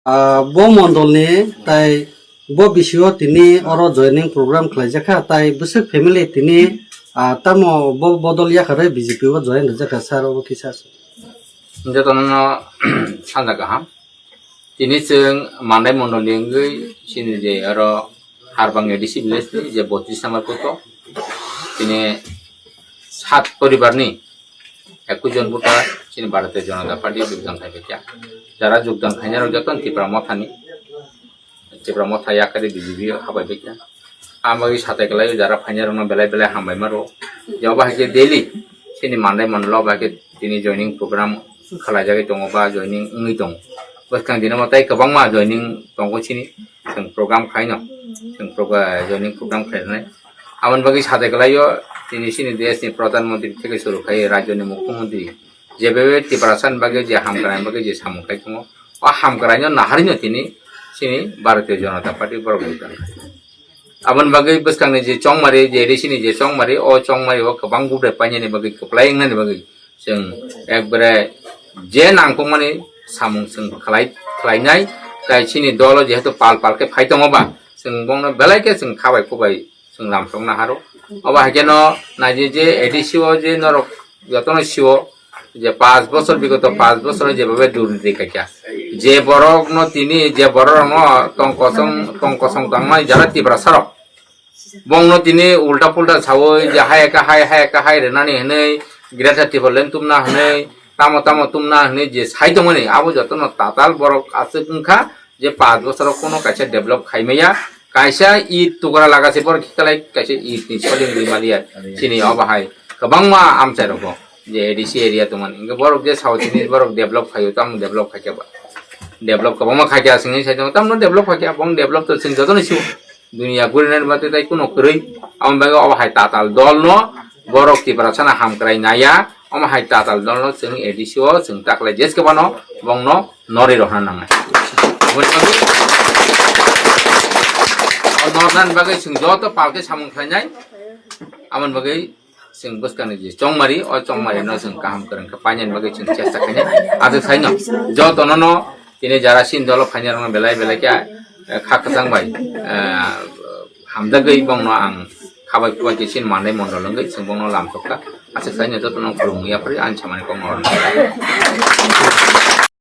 bo mondol ni tai bo bisio tini oro joining program khlaijaka tai busuk family tini tamo bo bodol ya khare BJP o join jaka saro bo kisas jotono sanjaka ha tini chung mandai mondol lengui sini je aro harbang edisi village ni je 32 number koto tini 7 পরিবার ni 21 জন voter sini Bharatiya Janata Party যোগদান খাইবেকা যারা যোগদান খাইনার যতন ত্রিপুরা মথা ইয়াকারি BJP হাবাইবেকা আমাগি সাথে গলাই যারা finer বেলায় বেলায় হামবাই মারো যেবা হাকে daily sini mandai mondol baike tini joining program khalajagi tongo ba joining ngi tong baskang dina matai kabangma joining tongo sini जों program खाइनो जों joining program खाइनाय आमन बागै साथै गलायो दिनै सिनि देशनि प्रधानमन्त्री থেকে শুরু खाइ राज्यनि मुख्यमन्त्री जेबेबे टिप्रासान बागै जे हामग्राय बागै जे सामुखाय दङ अ हामग्रायनो नाहारिनो दिनै सिनि भारतीय जनता पार्टी बरगोदान आमन बागै बसखांनि जे चंमारि जे रिसिनि जे चंमारि अ चंमारि अ गोबां गुबुन पाइनानि बागै खप्लायनानि बागै जों एकबारे जे नांगौ माने सामुं जों खालायनाय sini dolo jehetu pal ke phai tongoba जों बंनो बेलायके जों खाबाय खुबाय जों लामफ्रंनो हारो अबा हाकेनो नाजे जे एडिसिओ जे नरक যতন সিও যে 5 বছর বিগত 5 বছরে যেভাবে দুর্নীতি কাটিয়া যে বড় ন তিনি যে বড় ন টংকসং তাংমাই যারা তীব্র সরব বংন তিনি উল্টা পুল্টা ছাও যে হায় রেনানি হনে গ্রেটা টিবলেন তুমনা হনে তামো তুমনা হনে যে সাইতো মনে আবো যতন তাতাল বড় আছে কুংখা যে 5 বছর কোনো কাছে ডেভেলপ খাইমেয়া কাইসা ই তুগরা লাগাছে পর কিকালাই কাইসা ই নিছলিং রিমালিয়া চিনি অবাহাই गोबांमा आमचाय रखो जे एडीसी एरिया तुमन इंगे बरक जे साउथनि बरक डेभलप खायो ताम डेभलप खाकेबा डेभलप गोबांमा खाके सिंनि साइड ताम डेभलप खाके बं डेभलप तो सिं जतन सिउ दुनिया गुरिनार बाते ताइ कुनो करै आम बागे अबाहाय ताताल दल न बरक तिब्रा छना हामक्राय नाया अम हाय ताताल दल न जों एडीसी ओ जों ताकले जेसके बानो बं न नरि रहना नाङा नरनान बागे सिं जत पालके सामुं खायनाय आमन बागे जों बसकानि जे चंमारि अ चंमारि न जों काम करन पाइनान बागै जों चेष्टा खायने आजो थाइनो जतन न दिनै जारा सिन दल फाइनार बेलाय के खाखसांबाय हामदागै बंनो आं खाबाय खुबाय सिन माननाय मन्दलंगै जों बंनो लामथका आजो थाइनो जतन खुलुमैया फरि आन सामानि कमर